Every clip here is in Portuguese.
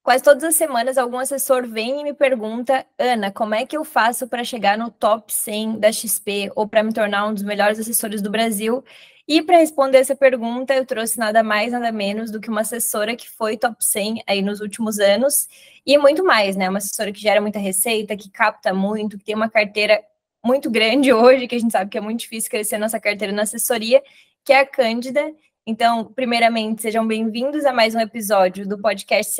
Quase todas as semanas, algum assessor vem e me pergunta: Ana, como é que eu faço para chegar no top 100 da XP ou para me tornar um dos melhores assessores do Brasil? E para responder essa pergunta, eu trouxe nada mais, nada menos do que uma assessora que foi top 100 aí nos últimos anos e muito mais, né? Uma assessora que gera muita receita, que capta muito, que tem uma carteira muito grande hoje, que a gente sabe que é muito difícil crescer nossa carteira na assessoria, que é a Cândida. Então, primeiramente, sejam bem-vindos a mais um episódio do podcast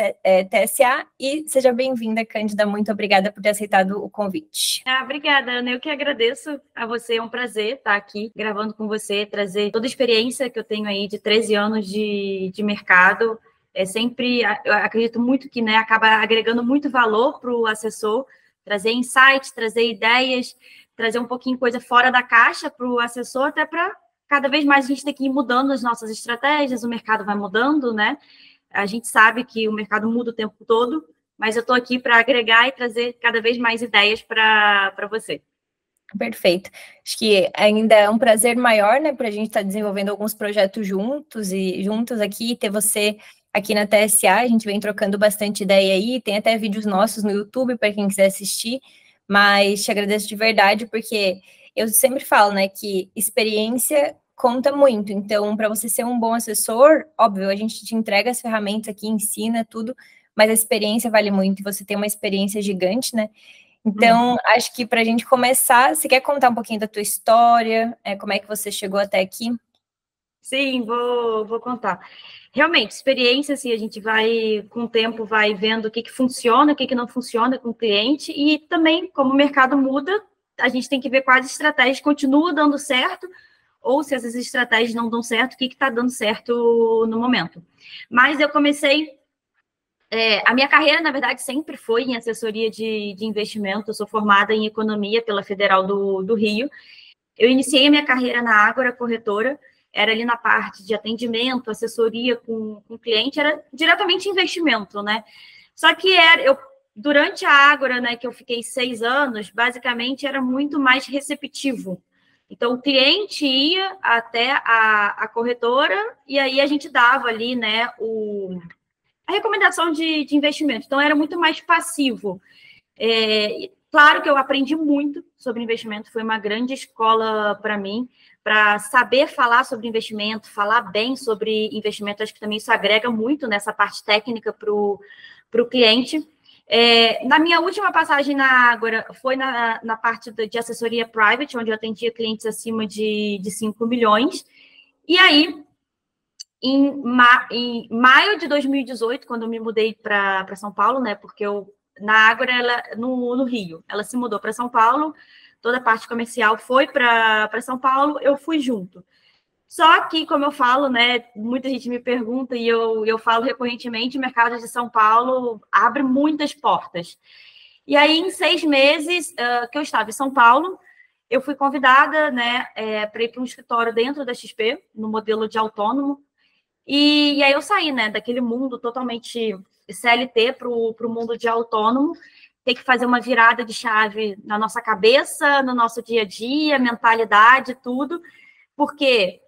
TSA e seja bem-vinda, Cândida. Muito obrigada por ter aceitado o convite. Obrigada, Ana. Eu que agradeço a você. É um prazer estar aqui gravando com você, trazer toda a experiência que eu tenho aí de 13 anos de mercado. Eu acredito muito que, né, acaba agregando muito valor para o assessor, trazer insights, trazer ideias, trazer um pouquinho coisa fora da caixa para o assessor, até para cada vez mais a gente tem que ir mudando as nossas estratégias, o mercado vai mudando, né? A gente sabe que o mercado muda o tempo todo, mas eu estou aqui para agregar e trazer cada vez mais ideias para você. Perfeito. Acho que ainda é um prazer maior, né, para a gente estar desenvolvendo alguns projetos juntos aqui, ter você aqui na TSA, a gente vem trocando bastante ideia aí, tem até vídeos nossos no YouTube para quem quiser assistir, mas te agradeço de verdade, porque eu sempre falo, né, que experiência conta muito. Então, para você ser um bom assessor, óbvio, a gente te entrega as ferramentas aqui, ensina tudo, mas a experiência vale muito. Você tem uma experiência gigante, né? Então, acho que para a gente começar, você quer contar um pouquinho da tua história, como é que você chegou até aqui? Sim, vou contar. Realmente, experiência, assim, a gente vai, com o tempo, vai vendo o que funciona, o que não funciona com o cliente, e também, como o mercado muda, a gente tem que ver quais estratégias continuam dando certo, ou se essas estratégias não dão certo, o que está dando certo no momento. Mas eu comecei... a minha carreira, na verdade, sempre foi em assessoria de investimento. Eu sou formada em economia pela Federal do Rio. Eu iniciei a minha carreira na Ágora Corretora, era ali na parte de atendimento, assessoria com cliente, era diretamente investimento, né? Só que durante a Ágora, né, que eu fiquei 6 anos, basicamente era muito mais receptivo. Então, o cliente ia até a corretora e aí a gente dava ali, né, a recomendação de investimento. Então, era muito mais passivo. Claro que eu aprendi muito sobre investimento, foi uma grande escola para mim, para saber falar sobre investimento, falar bem sobre investimento. Acho que também isso agrega muito nessa parte técnica para o cliente. Na minha última passagem na Ágora, foi na parte de assessoria private, onde eu atendia clientes acima de 5 milhões. E aí, em maio de 2018, quando eu me mudei para São Paulo, né? Porque na Ágora, no Rio, ela se mudou para São Paulo, toda a parte comercial foi para São Paulo, eu fui junto. Só que, como eu falo, né? Muita gente me pergunta e eu falo recorrentemente, o mercado de São Paulo abre muitas portas. E aí, em 6 meses que eu estava em São Paulo, eu fui convidada, né, para ir para um escritório dentro da XP, no modelo de autônomo. E aí eu saí, né, daquele mundo totalmente CLT para o mundo de autônomo, ter que fazer uma virada de chave na nossa cabeça, no nosso dia a dia, mentalidade, tudo, porque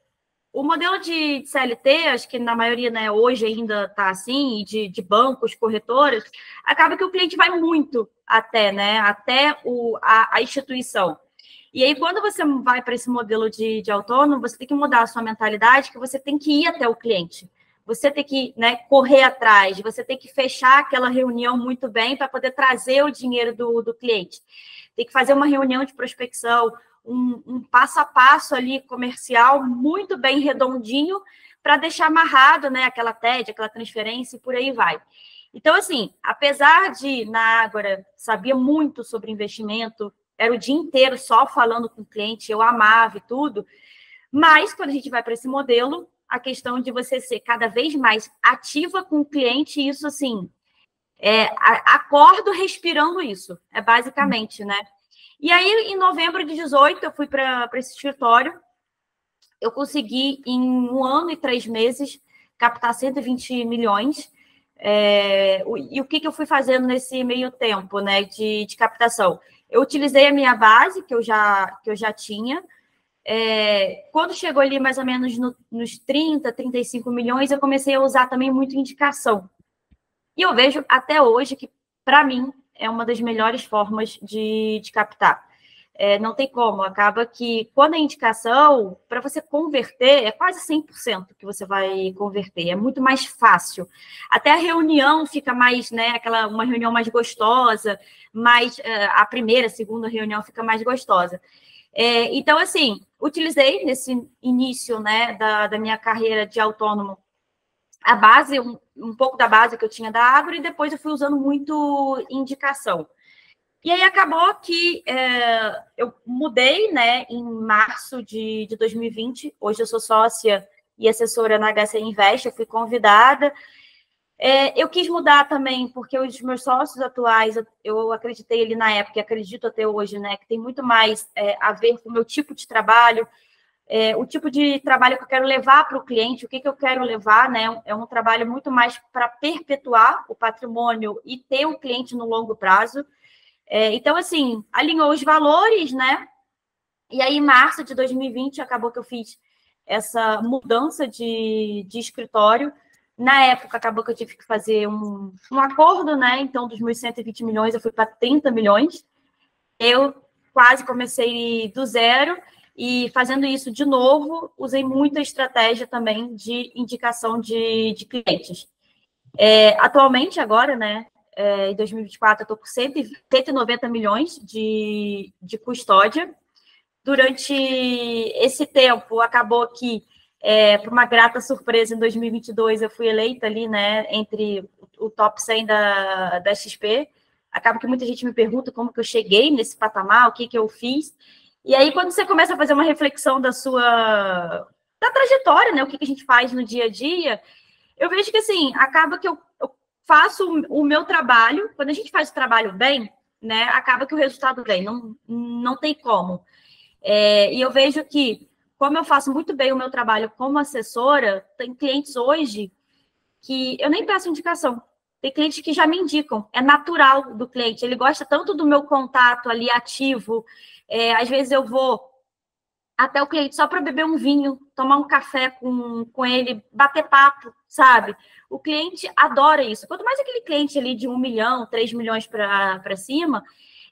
o modelo de CLT, acho que na maioria, né, hoje ainda está assim, de bancos, corretoras, acaba que o cliente vai muito até, né, até a instituição. E aí, quando você vai para esse modelo de autônomo, você tem que mudar a sua mentalidade, que você tem que ir até o cliente. Você tem que, né, correr atrás, você tem que fechar aquela reunião muito bem para poder trazer o dinheiro do cliente. Tem que fazer uma reunião de prospecção, um passo a passo ali comercial muito bem redondinho para deixar amarrado, né, aquela TED, aquela transferência e por aí vai. Então, assim, apesar de, na Ágora, sabia muito sobre investimento, era o dia inteiro só falando com o cliente, eu amava e tudo, mas quando a gente vai para esse modelo, a questão de você ser cada vez mais ativa com o cliente, isso assim, acordo respirando isso, basicamente, né? E aí, em novembro de 18, eu fui para esse escritório, eu consegui, em 1 ano e 3 meses, captar 120 milhões, e o que eu fui fazendo nesse meio tempo, né, de captação? Eu utilizei a minha base, que eu já tinha. Quando chegou ali mais ou menos nos 30, 35 milhões, eu comecei a usar também muito indicação. E eu vejo até hoje que, para mim, é uma das melhores formas de captar. Não tem como, acaba que quando a indicação, para você converter, é quase 100% que você vai converter, é muito mais fácil. Até a reunião fica mais, né, uma reunião mais gostosa, mais, a primeira, segunda reunião fica mais gostosa. Então, assim, utilizei nesse início, né, da minha carreira de autônomo, a base, um pouco da base que eu tinha da Agro, e depois eu fui usando muito indicação. E aí acabou que eu mudei, né, em março de 2020. Hoje eu sou sócia e assessora na HC Invest, eu fui convidada. Eu quis mudar também, porque os meus sócios atuais, eu acreditei ali na época, e acredito até hoje, né, que tem muito mais a ver com o meu tipo de trabalho, o tipo de trabalho que eu quero levar para o cliente, o que eu quero levar, né? É um trabalho muito mais para perpetuar o patrimônio e ter o cliente no longo prazo. Então, assim, alinhou os valores, né? E aí, em março de 2020, acabou que eu fiz essa mudança de escritório. Na época, acabou que eu tive que fazer um acordo, né? Então, dos meus 120 milhões, eu fui para 30 milhões. Eu quase comecei do zero. E fazendo isso de novo, usei muita estratégia também de indicação de clientes. Atualmente, agora, né, em 2024, eu estou com 190 milhões de custódia. Durante esse tempo, acabou que, por uma grata surpresa, em 2022, eu fui eleita ali, né, entre o top 100 da XP. Acaba que muita gente me pergunta como que eu cheguei nesse patamar, o que eu fiz. E aí, quando você começa a fazer uma reflexão da trajetória, né, o que a gente faz no dia a dia, eu vejo que, assim, acaba que eu faço o meu trabalho, quando a gente faz o trabalho bem, né, acaba que o resultado vem, não tem como. E eu vejo que, como eu faço muito bem o meu trabalho como assessora, tem clientes hoje que eu nem peço indicação. Tem clientes que já me indicam, é natural do cliente, ele gosta tanto do meu contato ali ativo, às vezes eu vou até o cliente só para beber um vinho, tomar um café com ele, bater papo, sabe? O cliente adora isso. Quanto mais aquele cliente ali de 1 milhão, 3 milhões para cima,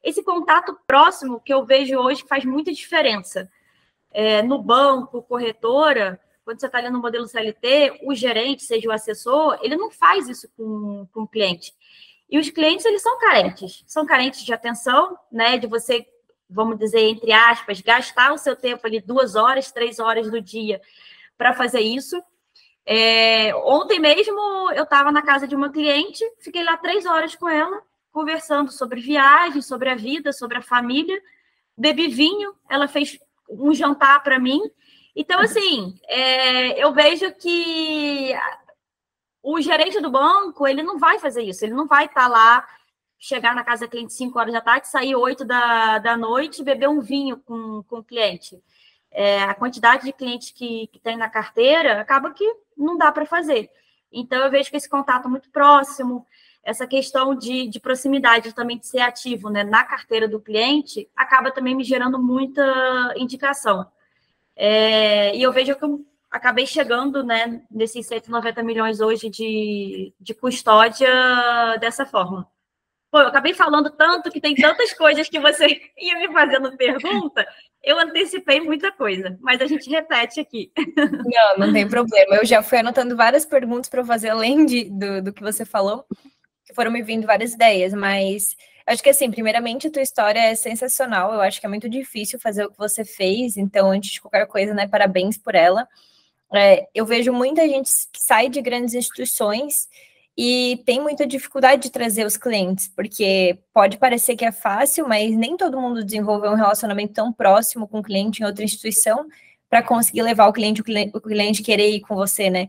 esse contato próximo que eu vejo hoje faz muita diferença. No banco, corretora, quando você está ali no modelo CLT, o gerente, seja o assessor, ele não faz isso com o cliente. E os clientes, eles são carentes de atenção, né? De você, vamos dizer, entre aspas, gastar o seu tempo ali 2 horas, 3 horas do dia para fazer isso. Ontem mesmo eu estava na casa de uma cliente, fiquei lá 3 horas com ela, conversando sobre viagem, sobre a vida, sobre a família, bebi vinho, ela fez um jantar para mim. Então, assim, eu vejo que o gerente do banco, ele não vai fazer isso, ele não vai estar lá, chegar na casa da cliente 5 horas da tarde, sair 8 da noite e beber um vinho com o cliente. A quantidade de clientes que tem na carteira, acaba que não dá para fazer. Então, eu vejo que esse contato muito próximo, essa questão de proximidade, também de ser ativo, né, na carteira do cliente, acaba também me gerando muita indicação. E eu vejo que eu acabei chegando, né, nesses 190 milhões hoje de custódia dessa forma. Pô, eu acabei falando tanto que tem tantas coisas que você ia me fazendo pergunta, eu antecipei muita coisa, mas a gente repete aqui. Não tem problema. Eu já fui anotando várias perguntas para fazer além do que você falou, que foram me vindo várias ideias, mas acho que, assim, primeiramente, a tua história é sensacional. Eu acho que é muito difícil fazer o que você fez, então, antes de qualquer coisa, né, parabéns por ela. Eu vejo muita gente que sai de grandes instituições e tem muita dificuldade de trazer os clientes, porque pode parecer que é fácil, mas nem todo mundo desenvolve um relacionamento tão próximo com o cliente em outra instituição para conseguir levar o cliente querer ir com você, né?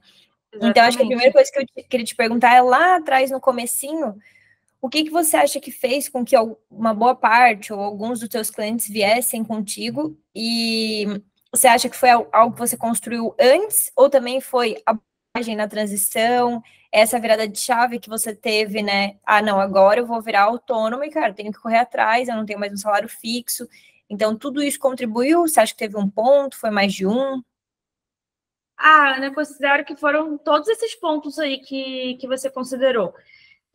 Exatamente. Então, acho que a primeira coisa que eu queria te perguntar é lá atrás, no comecinho, o que você acha que fez com que uma boa parte ou alguns dos teus clientes viessem contigo, e você acha que foi algo que você construiu antes ou também foi a bagagem na transição, essa virada de chave que você teve, né? Ah, não, agora eu vou virar autônomo e, cara, tenho que correr atrás, eu não tenho mais um salário fixo. Então, tudo isso contribuiu? Você acha que teve um ponto? Foi mais de um? Eu considero que foram todos esses pontos aí que você considerou.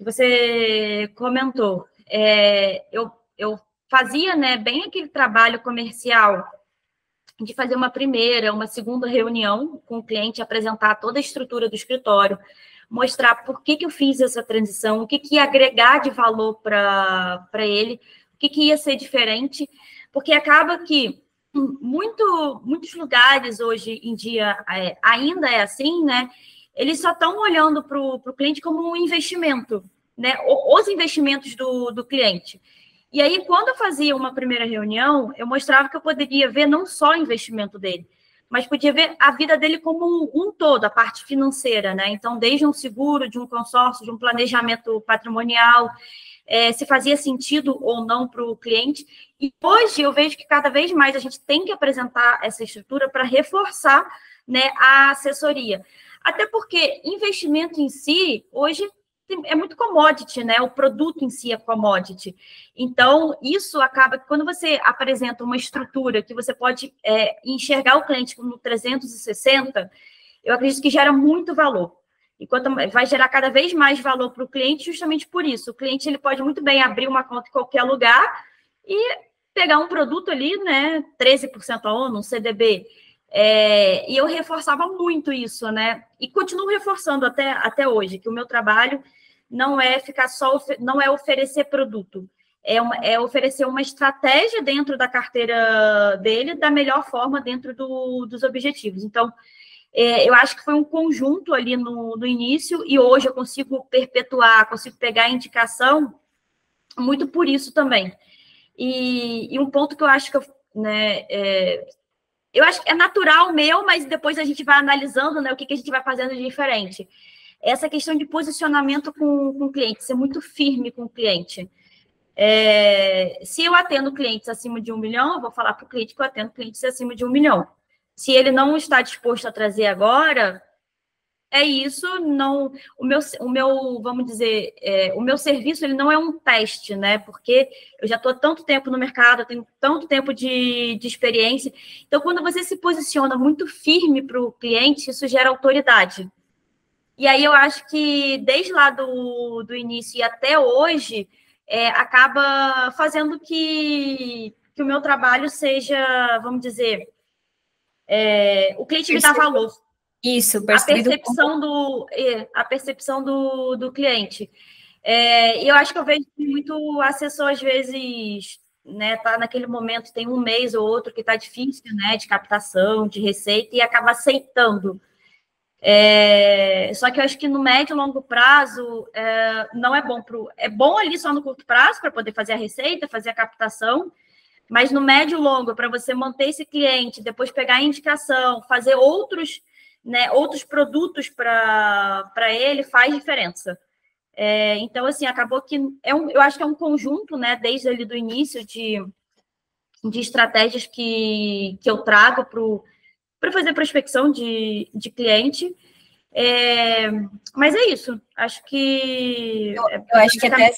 que você comentou. Eu fazia, né, bem aquele trabalho comercial de fazer uma segunda reunião com o cliente, apresentar toda a estrutura do escritório, mostrar por que eu fiz essa transição, o que ia agregar de valor para ele, o que ia ser diferente, porque acaba que muitos lugares hoje em dia ainda é assim, né? Eles só estão olhando para o cliente como um investimento, né? Os investimentos do cliente. E aí, quando eu fazia uma primeira reunião, eu mostrava que eu poderia ver não só o investimento dele, mas podia ver a vida dele como um todo, a parte financeira, né? Então, desde um seguro, de um consórcio, de um planejamento patrimonial, se fazia sentido ou não para o cliente. E hoje eu vejo que cada vez mais a gente tem que apresentar essa estrutura para reforçar, né, a assessoria. Até porque investimento em si, hoje, é muito commodity, né? O produto em si é commodity. Então, isso acaba que quando você apresenta uma estrutura que você pode enxergar o cliente no 360, eu acredito que gera muito valor. E vai gerar cada vez mais valor para o cliente, justamente por isso. O cliente ele pode muito bem abrir uma conta em qualquer lugar e pegar um produto ali, né? 13% ao ano, um CDB. E eu reforçava muito isso, né? E continuo reforçando até hoje, que o meu trabalho não é ficar não é oferecer produto, é oferecer uma estratégia dentro da carteira dele da melhor forma dentro dos objetivos. Então, eu acho que foi um conjunto ali no início, e hoje eu consigo perpetuar, consigo pegar a indicação muito por isso também. E um ponto que eu acho que eu acho que é natural meu, mas depois a gente vai analisando, né, o que a gente vai fazendo de diferente. Essa questão de posicionamento com o cliente, ser muito firme com o cliente. Se eu atendo clientes acima de 1 milhão, eu vou falar para o cliente que eu atendo clientes acima de 1 milhão. Se ele não está disposto a trazer agora, é isso, não, vamos dizer, o meu serviço ele não é um teste, né? Porque eu já estou há tanto tempo no mercado, eu tenho tanto tempo de experiência. Então, quando você se posiciona muito firme para o cliente, isso gera autoridade. E aí eu acho que desde lá do início e até hoje, acaba fazendo que o meu trabalho seja, vamos dizer, o cliente me dá valor. Isso, a percepção do cliente. E eu acho que eu vejo muito assessor, às vezes, né, tá naquele momento, tem um mês ou outro que está difícil, né, de captação, de receita, e acaba aceitando. Só que eu acho que no médio e longo prazo não é bom. É bom ali só no curto prazo para poder fazer a receita, fazer a captação, mas no médio e longo, para você manter esse cliente, depois pegar a indicação, fazer outros produtos para ele, faz diferença. Então, assim, acabou que eu acho que é um conjunto, né, desde ali do início de estratégias que eu trago para fazer prospecção de cliente. Mas é isso. Acho que... Eu acho que até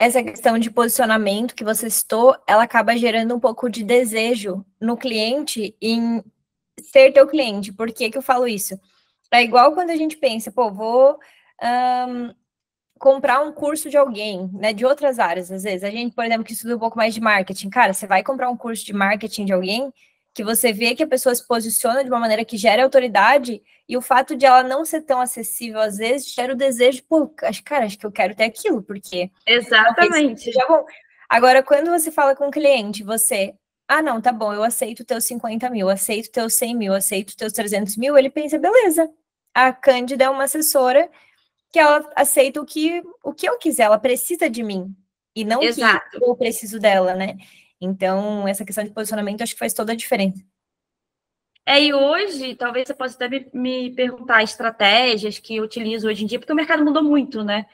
essa questão de posicionamento que você citou, ela acaba gerando um pouco de desejo no cliente em ser teu cliente. Por que eu falo isso? É igual quando a gente pensa, vou comprar um curso de alguém, né, de outras áreas, às vezes. A gente, por exemplo, que estuda um pouco mais de marketing. Cara, você vai comprar um curso de marketing de alguém que você vê que a pessoa se posiciona de uma maneira que gera autoridade, e o fato de ela não ser tão acessível, às vezes, gera o desejo, acho que eu quero ter aquilo, porque... Exatamente. Agora, quando você fala com o cliente, não, tá bom, eu aceito teus 50 mil, aceito teus 100 mil, aceito teus 300 mil, ele pensa, beleza, a Cândida é uma assessora que ela aceita o que eu quiser, ela precisa de mim, e não Exato. que eu preciso dela, né? Então, essa questão de posicionamento, acho que faz toda a diferença. E hoje, talvez você possa até me perguntar estratégias que eu utilizo hoje em dia, porque o mercado mudou muito, né?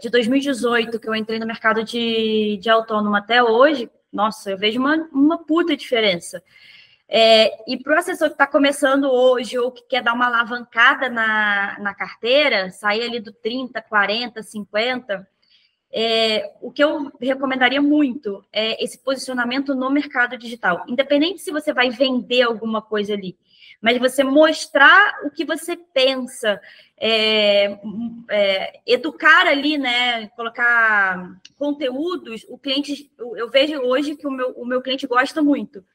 De 2018, que eu entrei no mercado de autônomo até hoje, nossa, eu vejo uma puta diferença. E para o assessor que está começando hoje, ou que quer dar uma alavancada na carteira, sair ali do 30, 40, 50... o que eu recomendaria muito é esse posicionamento no mercado digital, independente se você vai vender alguma coisa ali, mas você mostrar o que você pensa, educar ali, né, colocar conteúdos, o cliente, eu vejo hoje que o meu cliente gosta muito.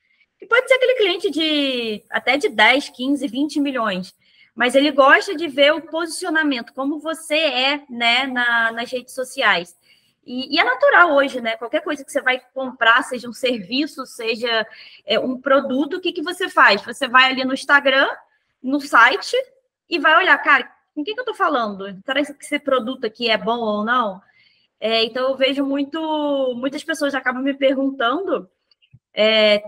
E pode ser aquele cliente até de 10, 15, 20 milhões, mas ele gosta de ver o posicionamento, como você né, nas redes sociais. E é natural hoje, né? Qualquer coisa que você vai comprar, seja um serviço, seja um produto, o que você faz? Você vai ali no Instagram, no site, e vai olhar, cara, com quem que eu estou falando? Será que esse produto aqui é bom ou não? Então, eu vejo muitas pessoas acabam me perguntando,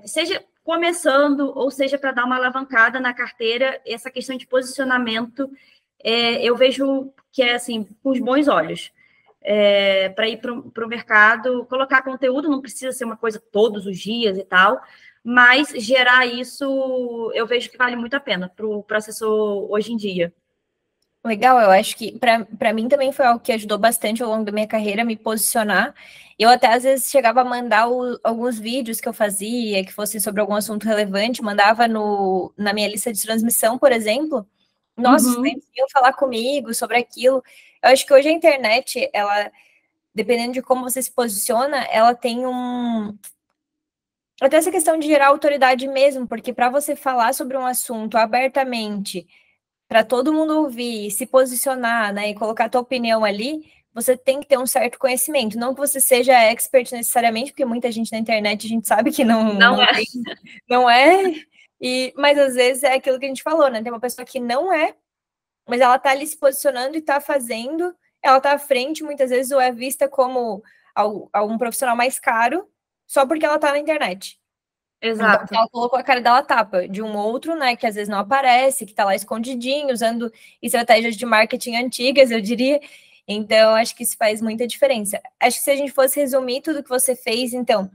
seja começando, ou seja, para dar uma alavancada na carteira, essa questão de posicionamento, eu vejo que é assim, com os bons olhos. Para ir para o mercado, colocar conteúdo, não precisa ser uma coisa todos os dias e tal, mas gerar isso, eu vejo que vale muito a pena para o assessor hoje em dia. Legal, eu acho que para mim também foi algo que ajudou bastante ao longo da minha carreira a me posicionar. Eu até às vezes chegava a mandar alguns vídeos que eu fazia, que fossem sobre algum assunto relevante, mandava na minha lista de transmissão, por exemplo. Nossa, os clientes iam falar comigo sobre aquilo. Eu acho que hoje a internet, ela, dependendo de como você se posiciona, ela tem até essa questão de gerar autoridade mesmo, porque para você falar sobre um assunto abertamente, para todo mundo ouvir, se posicionar, né, e colocar a tua opinião ali, você tem que ter um certo conhecimento. Não que você seja expert necessariamente, porque muita gente na internet a gente sabe que não é. Mas às vezes é aquilo que a gente falou, né? Tem uma pessoa que não é, mas ela tá ali se posicionando e tá fazendo, ela tá à frente, muitas vezes, ou é vista como algum profissional mais caro, só porque ela tá na internet. Exato. Então, ela colocou a cara dela tapa de um outro, né, que às vezes não aparece, que tá lá escondidinho, usando estratégias de marketing antigas, eu diria. Então, acho que isso faz muita diferença. Acho que se a gente fosse resumir tudo que você fez, então,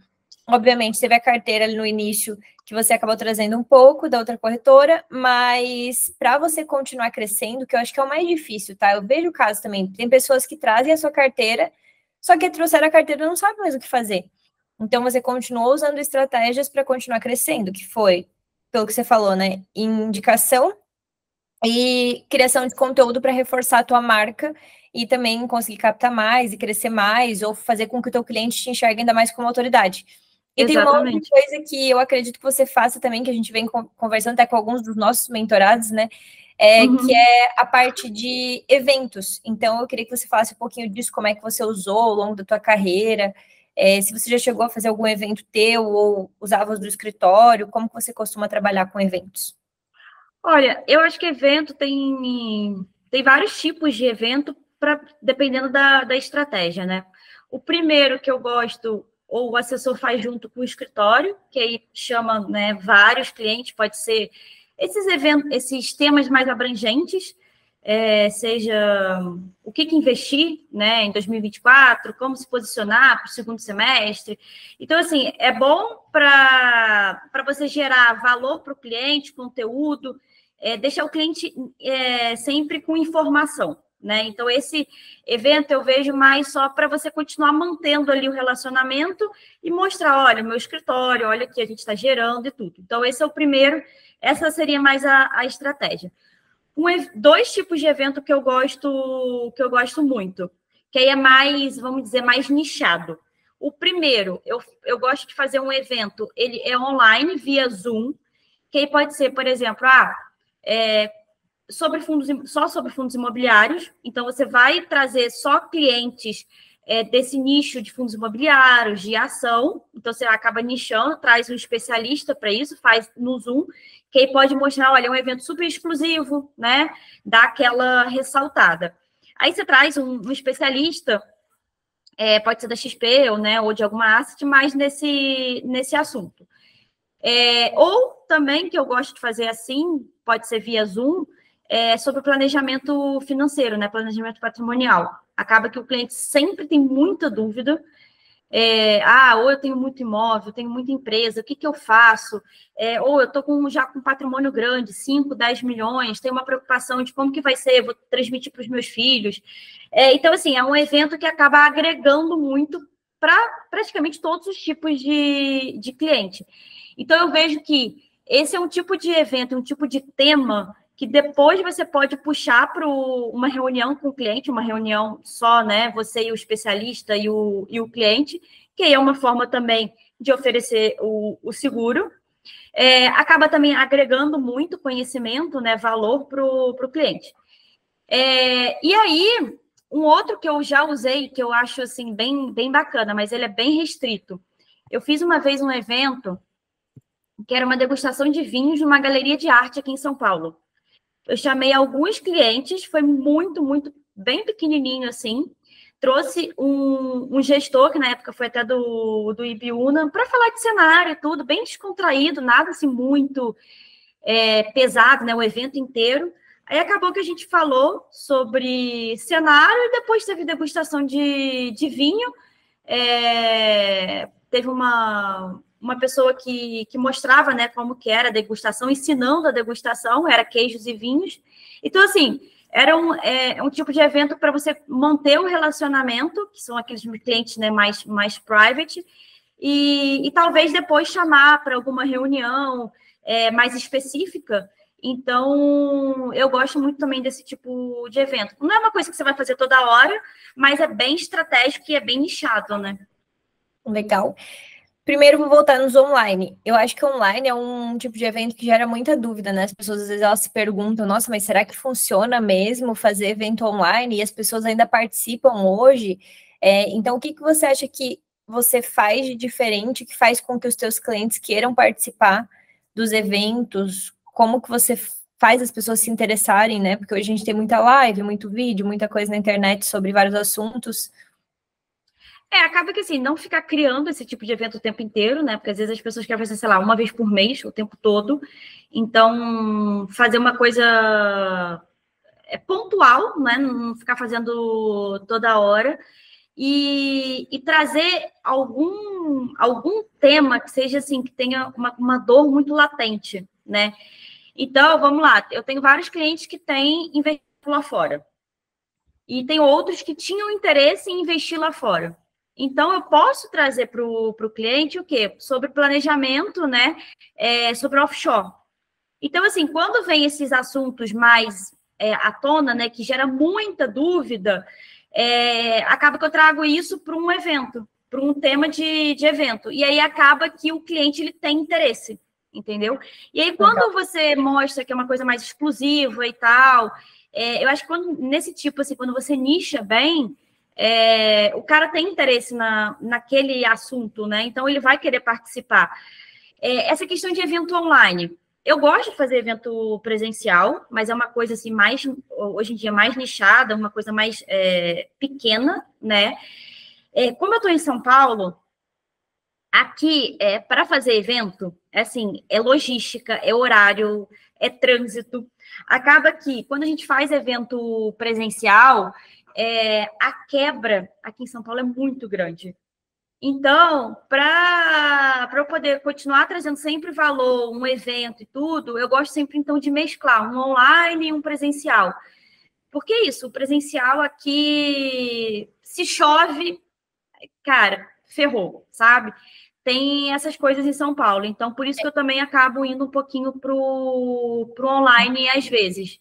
obviamente, teve a carteira ali no início, que você acabou trazendo um pouco da outra corretora, mas para você continuar crescendo, que eu acho que é o mais difícil, tá? Eu vejo o caso também, tem pessoas que trazem a sua carteira, só que trouxeram a carteira e não sabem mais o que fazer. Então, você continuou usando estratégias para continuar crescendo, que foi, pelo que você falou, né? Indicação e criação de conteúdo para reforçar a tua marca e também conseguir captar mais e crescer mais, ou fazer com que o teu cliente te enxergue ainda mais como autoridade. E tem uma outra coisa que eu acredito que você faça também, que a gente vem conversando até com alguns dos nossos mentorados, né? Que é a parte de eventos. Então, eu queria que você falasse um pouquinho disso, como é que você usou ao longo da tua carreira, se você já chegou a fazer algum evento teu ou usava os do escritório, como que você costuma trabalhar com eventos? Olha, eu acho que evento tem vários tipos de evento, dependendo da estratégia, né? O primeiro que eu gosto, ou o assessor faz junto com o escritório, que aí chama, né, vários clientes, pode ser esses eventos, esses temas mais abrangentes, seja o que investir, né, em 2024, como se posicionar para o segundo semestre. Então, assim, é bom para você gerar valor para o cliente, conteúdo, deixar o cliente sempre com informação, né? Então, esse evento eu vejo mais só para você continuar mantendo ali o relacionamento e mostrar, olha, o meu escritório, olha que a gente está gerando e tudo. Então, esse é o primeiro, essa seria mais a estratégia. Dois tipos de evento que eu gosto muito, que aí é mais, vamos dizer, mais nichado. O primeiro, eu gosto de fazer um evento, ele é online, via Zoom, que aí pode ser, por exemplo, só sobre fundos imobiliários. Então, você vai trazer só clientes desse nicho de fundos imobiliários, de ação. Então, você acaba nichando, traz um especialista para isso, faz no Zoom, que aí pode mostrar, olha, é um evento super exclusivo, né? Dá aquela ressaltada. Aí você traz um especialista, pode ser da XP ou de alguma asset, mais nesse assunto. Ou também, que eu gosto de fazer assim, pode ser via Zoom, sobre o planejamento financeiro, né? Planejamento patrimonial. Acaba que o cliente sempre tem muita dúvida. Ou eu tenho muito imóvel, tenho muita empresa, o que eu faço? Ou eu estou já com um patrimônio grande, 5, 10 milhões, tenho uma preocupação de como que vai ser, vou transmitir para os meus filhos. Então, assim, é um evento que acaba agregando muito para praticamente todos os tipos de cliente. Então, eu vejo que esse é um tipo de evento, um tipo de tema que depois você pode puxar para uma reunião com o cliente, uma reunião só, né? Você e o especialista e o cliente, que é uma forma também de oferecer o seguro. Acaba também agregando muito conhecimento, né? Valor para o cliente. E aí, um outro que eu já usei, que eu acho assim, bem bacana, mas ele é bem restrito. Eu fiz uma vez um evento que era uma degustação de vinhos numa galeria de arte aqui em São Paulo. Eu chamei alguns clientes, foi muito, bem pequenininho assim. Trouxe um gestor, que na época foi até do Ibiúna, para falar de cenário e tudo, bem descontraído, nada assim muito pesado, né? O evento inteiro. Aí acabou que a gente falou sobre cenário e depois teve degustação de vinho. Teve uma pessoa que mostrava, né, como que era a degustação, ensinando a degustação, era queijos e vinhos. Então, assim, era um tipo de evento para você manter o relacionamento, que são aqueles clientes, né, mais private, e talvez depois chamar para alguma reunião mais específica. Então, eu gosto muito também desse tipo de evento. Não é uma coisa que você vai fazer toda hora, mas é bem estratégico e é bem nichado, né? Legal. Primeiro, vou voltar nos online. Eu acho que online é um tipo de evento que gera muita dúvida, né? As pessoas, às vezes, elas se perguntam, nossa, mas será que funciona mesmo fazer evento online? E as pessoas ainda participam hoje. Então, o que você acha que você faz de diferente, que faz com que os teus clientes queiram participar dos eventos? Como que você faz as pessoas se interessarem, né? Porque hoje a gente tem muita live, muito vídeo, muita coisa na internet sobre vários assuntos. Acaba que assim, não ficar criando esse tipo de evento o tempo inteiro, né? Porque às vezes as pessoas querem fazer, sei lá, uma vez por mês, o tempo todo. Então, fazer uma coisa pontual, né? Não ficar fazendo toda hora. E trazer algum tema que seja assim, que tenha uma dor muito latente, né? Então, vamos lá, eu tenho vários clientes que têm investido lá fora. E tem outros que tinham interesse em investir lá fora. Então, eu posso trazer para o cliente o quê? Sobre planejamento, né? Sobre offshore. Então, assim, quando vem esses assuntos mais à tona, né? Que gera muita dúvida, acaba que eu trago isso para um evento, para um tema de evento. E aí acaba que o cliente ele tem interesse, entendeu? E aí, quando você mostra que é uma coisa mais exclusiva e tal, eu acho que nesse tipo, assim, quando você nicha bem, o cara tem interesse naquele assunto, né? Então, ele vai querer participar. Essa questão de evento online. Eu gosto de fazer evento presencial, mas é uma coisa assim mais, hoje em dia, mais nichada, uma coisa mais pequena, né? Como eu estou em São Paulo, aqui, para fazer evento, assim, é logística, é horário, é trânsito. Acaba que, quando a gente faz evento presencial, a quebra aqui em São Paulo é muito grande. Então, para eu poder continuar trazendo sempre valor, um evento e tudo, eu gosto sempre, então, de mesclar um online e um presencial. Porque é isso, o presencial aqui, se chove, cara, ferrou, sabe? Tem essas coisas em São Paulo. Então, por isso que eu também acabo indo um pouquinho pro online às vezes.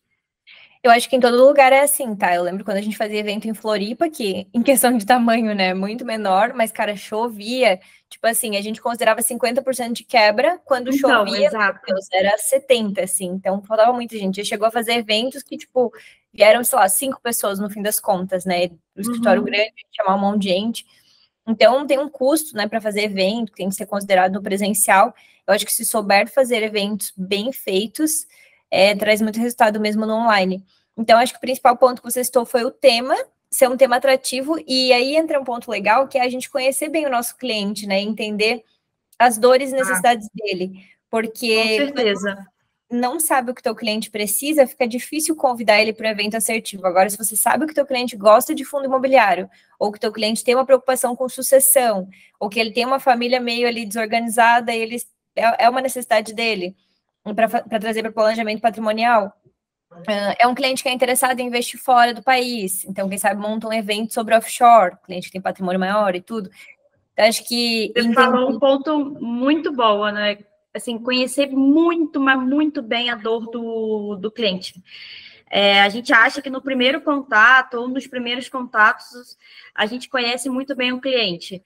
Eu acho que em todo lugar é assim, tá? Eu lembro quando a gente fazia evento em Floripa, que em questão de tamanho, né, muito menor, mas, cara, chovia. Tipo assim, a gente considerava 50% de quebra, quando Então, chovia, exato. meu Deus, era 70%, assim. Então, faltava muita gente. Já chegou a fazer eventos que, tipo, vieram, sei lá, 5 pessoas no fim das contas, né? O escritório grande, chamar um monte de gente. Então, tem um custo, né, para fazer evento, tem que ser considerado no presencial. Eu acho que se souber fazer eventos bem feitos, traz muito resultado mesmo no online. Então, acho que o principal ponto que você citou foi o tema, ser um tema atrativo, e aí entra um ponto legal, que é a gente conhecer bem o nosso cliente, né, entender as dores e necessidades dele, porque com certeza. não sabe o que teu cliente precisa, fica difícil convidar ele para um evento assertivo. Agora, se você sabe que teu cliente gosta de fundo imobiliário, ou que teu cliente tem uma preocupação com sucessão, ou que ele tem uma família meio ali desorganizada e ele é uma necessidade dele para trazer para o planejamento patrimonial. É um cliente que é interessado em investir fora do país, então, quem sabe, monta um evento sobre offshore, cliente que tem patrimônio maior e tudo. Então, acho que... Você falou um ponto muito bom, né? assim, conhecer muito, mas muito bem a dor do cliente. A gente acha que no primeiro contato ou nos primeiros contatos a gente conhece muito bem o cliente.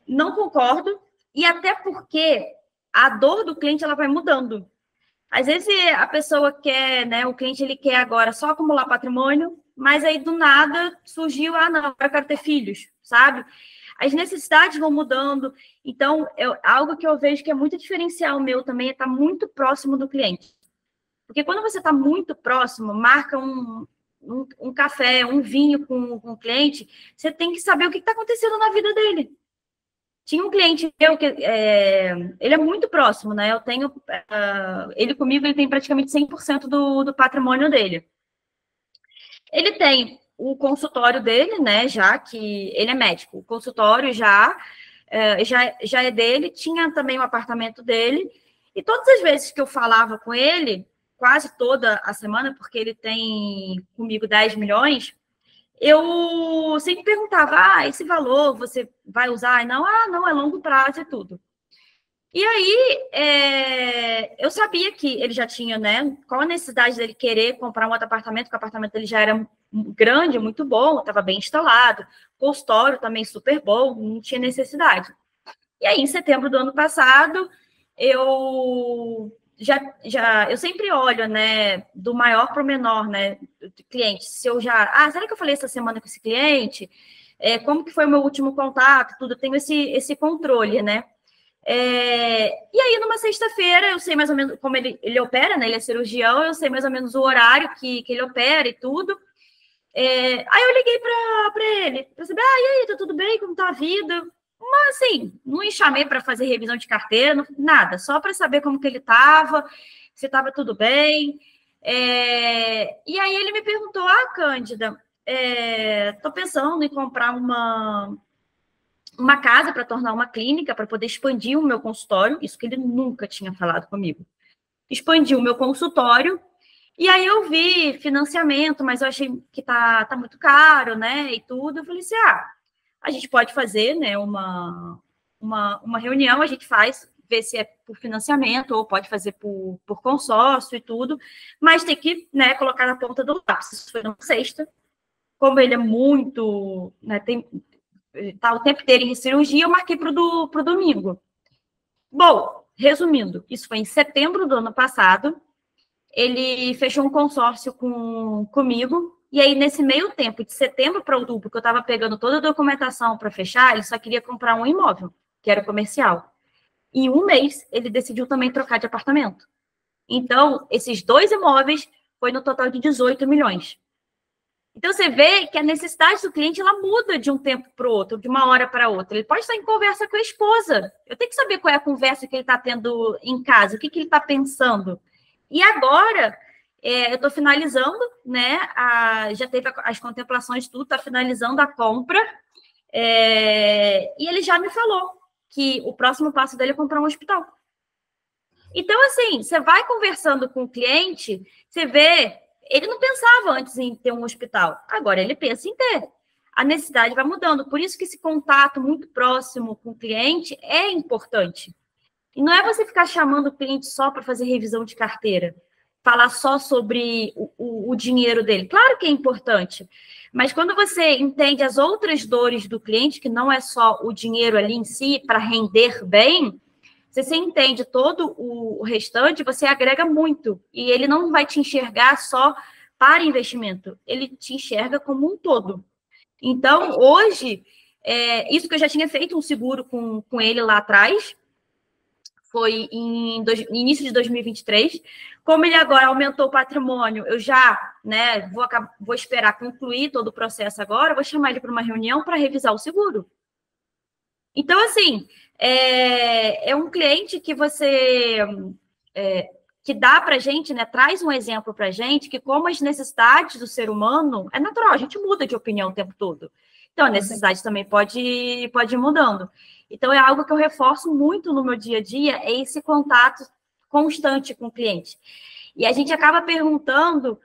Não concordo, e até porque a dor do cliente ela vai mudando. Às vezes a pessoa quer, né, o cliente ele quer agora só acumular patrimônio, mas aí do nada surgiu, não, eu quero ter filhos, sabe? As necessidades vão mudando, então algo que eu vejo que é muito diferencial meu também é estar muito próximo do cliente. Porque quando você está muito próximo, marca um café, um vinho com o cliente, você tem que saber o que está acontecendo na vida dele. Tinha um cliente meu que ele é muito próximo, né? Eu tenho ele comigo, ele tem praticamente 100% do patrimônio dele. Ele tem o consultório dele, né? Já que ele é médico, o consultório já é dele. Tinha também o apartamento dele. E todas as vezes que eu falava com ele, quase toda a semana, porque ele tem comigo 10 milhões, eu sempre perguntava, esse valor você vai usar? E não, não, é longo prazo e tudo. E aí, eu sabia que ele já tinha, né, qual a necessidade dele querer comprar um outro apartamento, porque o apartamento dele já era grande, muito bom, estava bem instalado, consultório também super bom, não tinha necessidade. E aí, em setembro do ano passado, eu sempre olho, né, do maior para o menor, né, do cliente. Se eu será que eu falei essa semana com esse cliente? Como que foi o meu último contato? Tudo, eu tenho esse controle, né? E aí, numa sexta-feira, eu sei mais ou menos como ele opera, né? Ele é cirurgião, eu sei mais ou menos o horário que ele opera e tudo. Aí eu liguei para ele, para saber, e aí, tá tudo bem? Como tá a vida? Mas, assim, não chamei para fazer revisão de carteira, nada, só para saber como que ele estava, se estava tudo bem. E aí ele me perguntou, Cândida, tô pensando em comprar uma casa para tornar uma clínica, para poder expandir o meu consultório, isso que ele nunca tinha falado comigo. Expandir o meu consultório, e aí eu vi financiamento, mas eu achei que tá muito caro, né, e tudo. Eu falei assim, a gente pode fazer, né, uma reunião, a gente faz, ver se é por financiamento ou pode fazer por consórcio e tudo, mas tem que, né, colocar na ponta do lápis. Isso foi na sexta. Como ele é muito, né, tá o tempo inteiro em cirurgia, eu marquei para o domingo. Bom, resumindo, isso foi em setembro do ano passado, ele fechou um consórcio comigo, e aí nesse meio tempo, de setembro para outubro, que eu estava pegando toda a documentação para fechar, ele só queria comprar um imóvel, que era comercial. Em um mês, ele decidiu também trocar de apartamento. Então, esses 2 imóveis foi no total de 18 milhões. Então, você vê que a necessidade do cliente ela muda de um tempo para o outro, de uma hora para outra. Ele pode estar em conversa com a esposa. Eu tenho que saber qual é a conversa que ele está tendo em casa, o que ele está pensando. E agora, eu estou finalizando, né? Já teve as contemplações, tudo, está finalizando a compra. E ele já me falou que o próximo passo dele é comprar um hospital. Então, assim, você vai conversando com o cliente, você vê. Ele não pensava antes em ter um hospital, agora ele pensa em ter. A necessidade vai mudando, por isso que esse contato muito próximo com o cliente é importante. E não é você ficar chamando o cliente só para fazer revisão de carteira, falar só sobre o dinheiro dele. Claro que é importante, mas quando você entende as outras dores do cliente, que não é só o dinheiro ali em si, para render bem, se você entende todo o restante, você agrega muito. E ele não vai te enxergar só para investimento, ele te enxerga como um todo. Então, hoje, isso que eu já tinha feito um seguro com ele lá atrás, foi em início de 2023. Como ele agora aumentou o patrimônio, eu já, né, vou esperar concluir todo o processo agora, vou chamar ele para uma reunião para revisar o seguro. Então, assim, é um cliente que você que dá para a gente, né, traz um exemplo para a gente que como as necessidades do ser humano, é natural, a gente muda de opinião o tempo todo. Então, a necessidade também pode ir mudando. Então, é algo que eu reforço muito no meu dia a dia, é esse contato constante com o cliente. E a gente acaba perguntando,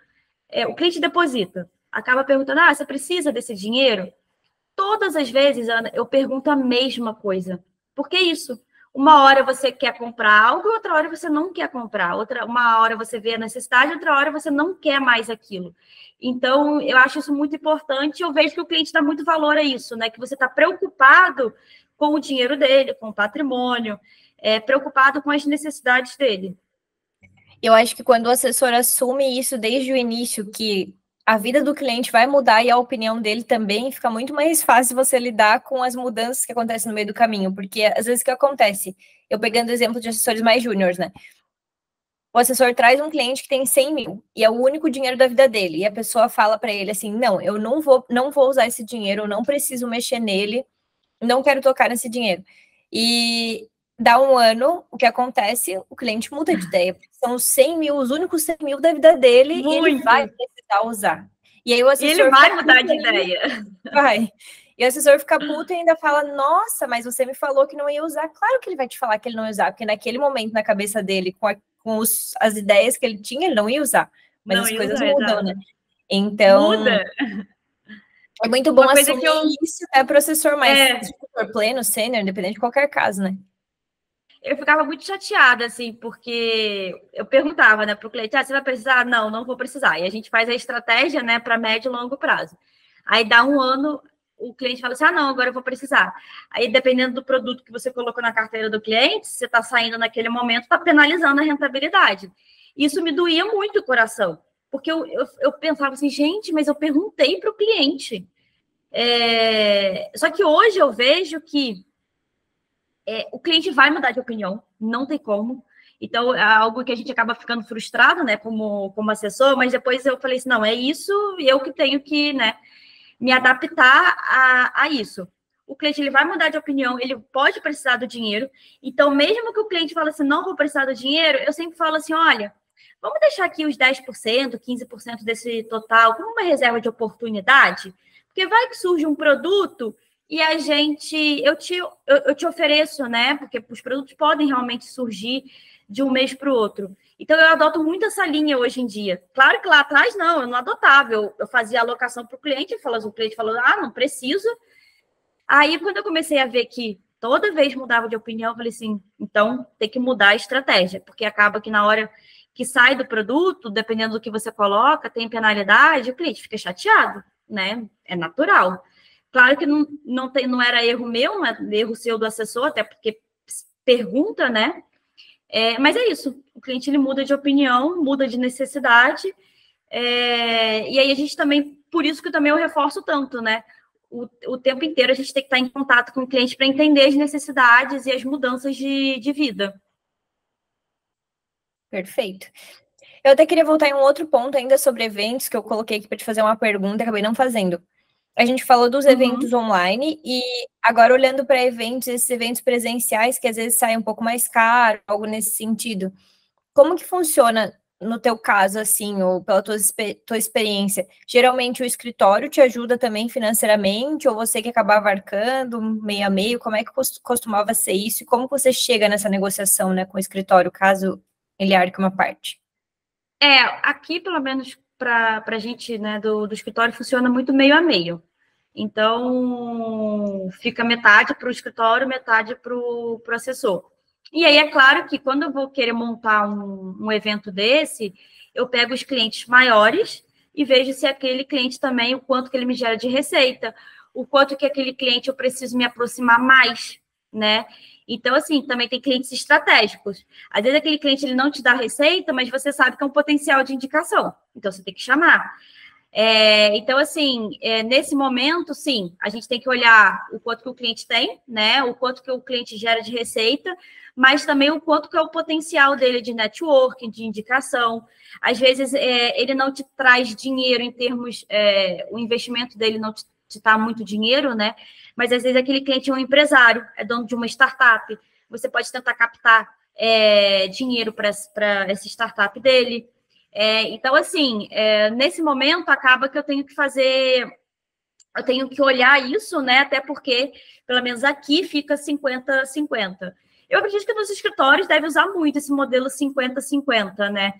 o cliente deposita, acaba perguntando, você precisa desse dinheiro? Todas as vezes, Ana, eu pergunto a mesma coisa. Por que isso? uma hora você quer comprar algo, outra hora você não quer comprar. Uma hora você vê a necessidade, outra hora você não quer mais aquilo. Então, eu acho isso muito importante. Eu vejo que o cliente dá muito valor a isso, né? Que você está preocupado com o dinheiro dele, com o patrimônio, preocupado com as necessidades dele. Eu acho que quando o assessor assume isso desde o início, que a vida do cliente vai mudar e a opinião dele também, fica muito mais fácil você lidar com as mudanças que acontecem no meio do caminho, porque às vezes o que acontece, eu pegando o exemplo de assessores mais júniores, né? O assessor traz um cliente que tem 100 mil e é o único dinheiro da vida dele, e a pessoa fala para ele assim, não, eu não vou usar esse dinheiro, eu não preciso mexer nele, não quero tocar nesse dinheiro. E dá um ano, o que acontece? O cliente muda de ideia. São os 100 mil, os únicos 100 mil da vida dele, Muito. e ele vai precisar usar. E aí o assessor... E ele vai mudar de ideia. Vai. E o assessor fica puto e ainda fala, nossa, mas você me falou que não ia usar. Claro que ele vai te falar que ele não ia usar, porque naquele momento, na cabeça dele, com as ideias que ele tinha, ele não ia usar. Mas não as coisas mudam, né? Então... Muda. É muito bom assumir isso para o assessor mais pleno, sênior, independente de qualquer caso, né? Eu ficava muito chateada, assim, porque eu perguntava, né, para o cliente, você vai precisar? Não, não vou precisar. E a gente faz a estratégia, né, para médio e longo prazo. Aí dá um ano, o cliente fala assim, não, agora eu vou precisar. Aí, dependendo do produto que você colocou na carteira do cliente, se você está saindo naquele momento, está penalizando a rentabilidade. Isso me doía muito o coração, porque eu pensava assim, gente, mas eu perguntei para o cliente. Só que hoje eu vejo que o cliente vai mudar de opinião, não tem como. Então, é algo que a gente acaba ficando frustrado, né, como assessor, mas depois eu falei assim, não, é isso, eu que tenho que, né, me adaptar a isso. O cliente, ele vai mudar de opinião, ele pode precisar do dinheiro, então, mesmo que o cliente fale assim, não vou precisar do dinheiro, eu sempre falo assim, olha, vamos deixar aqui os 10%, 15% desse total como uma reserva de oportunidade, porque vai que surge um produto e a gente, eu te ofereço, né? Porque os produtos podem realmente surgir de um mês para o outro. Então, eu adoto muito essa linha hoje em dia. Claro que lá atrás, não, eu não adotava. Eu fazia alocação para o cliente, o cliente falou, não preciso. Aí, quando eu comecei a ver que toda vez mudava de opinião, eu falei assim, então tem que mudar a estratégia, porque acaba que na hora que sai do produto, dependendo do que você coloca, tem penalidade, o cliente fica chateado, né? É natural. Claro que não era erro meu, não é erro seu do assessor, até porque pergunta, né? Mas é isso, o cliente ele muda de opinião, muda de necessidade, e aí a gente também, por isso que também eu reforço tanto, né? O tempo inteiro a gente tem que estar em contato com o cliente para entender as necessidades e as mudanças de vida. Perfeito. Eu até queria voltar em um outro ponto ainda sobre eventos, que eu coloquei aqui para te fazer uma pergunta, acabei não fazendo. A gente falou dos eventos online e agora olhando para eventos, esses eventos presenciais que às vezes saem um pouco mais caro, algo nesse sentido. Como que funciona no teu caso, assim, ou pela tua experiência? Geralmente o escritório te ajuda também financeiramente ou você que acabava arcando meio a meio? Como é que costumava ser isso? E como você chega nessa negociação, né, com o escritório, caso ele arque uma parte? Aqui, pelo menos para a gente, né, do escritório, funciona muito meio a meio. Então, fica metade para o escritório, metade para o assessor. E aí, é claro que quando eu vou querer montar um evento desse, eu pego os clientes maiores e vejo se aquele cliente também, o quanto que ele me gera de receita, o quanto que aquele cliente eu preciso me aproximar mais, né? Então, assim, também tem clientes estratégicos. Às vezes aquele cliente ele não te dá receita, mas você sabe que é um potencial de indicação. Então, você tem que chamar. Então, assim, nesse momento, sim, a gente tem que olhar o quanto que o cliente tem, né? O quanto que o cliente gera de receita, mas também o quanto que é o potencial dele de networking, de indicação. Às vezes, ele não te traz dinheiro em termos... o investimento dele não te dá muito dinheiro, né? Mas, às vezes, aquele cliente é um empresário, é dono de uma startup. Você pode tentar captar dinheiro para essa startup dele. Então, assim, nesse momento, acaba que eu tenho que olhar isso, né? Até porque, pelo menos aqui, fica 50-50. Eu acredito que nos escritórios deve usar muito esse modelo 50-50, né?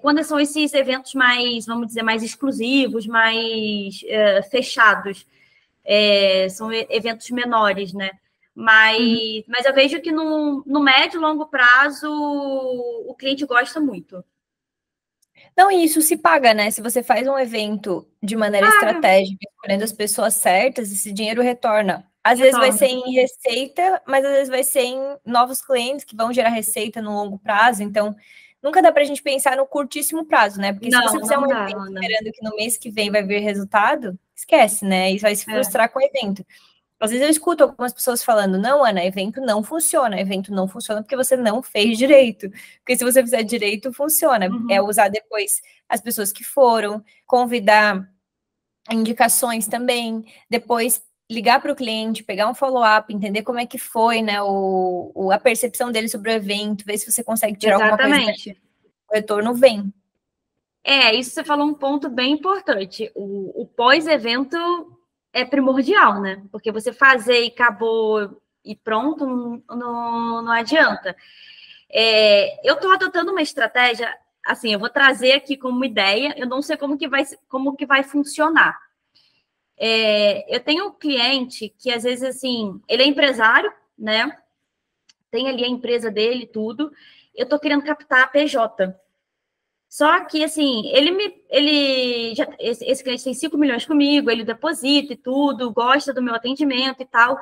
Quando são esses eventos mais, vamos dizer, mais exclusivos, mais fechados, são eventos menores, né? Mas eu vejo que no médio e longo prazo o cliente gosta muito. Não, e isso se paga, né? Se você faz um evento de maneira estratégica, escolhendo as pessoas certas, esse dinheiro retorna. Às vezes vai ser em receita, mas às vezes vai ser em novos clientes que vão gerar receita no longo prazo. Então, nunca dá para a gente pensar no curtíssimo prazo, né? Porque se você fizer um evento esperando que no mês que vem vai vir resultado, esquece, né? E vai se frustrar com o evento. Às vezes eu escuto algumas pessoas falando, não, Ana, evento não funciona porque você não fez direito. Porque se você fizer direito, funciona. É usar depois as pessoas que foram, convidar indicações também, depois ligar para o cliente, pegar um follow-up, entender como é que foi, né, a percepção dele sobre o evento, ver se você consegue tirar alguma coisa. O retorno vem. Isso você falou um ponto bem importante. O pós-evento é primordial, né? Porque você fazer e acabou e pronto, não adianta. Eu estou adotando uma estratégia, assim, eu vou trazer aqui como ideia, eu não sei como que vai funcionar. Eu tenho um cliente que, às vezes, assim, ele é empresário, né? Tem ali a empresa dele e tudo. Eu estou querendo captar a PJ. Só que, assim, esse cliente tem 5 milhões comigo, ele deposita e tudo, gosta do meu atendimento e tal.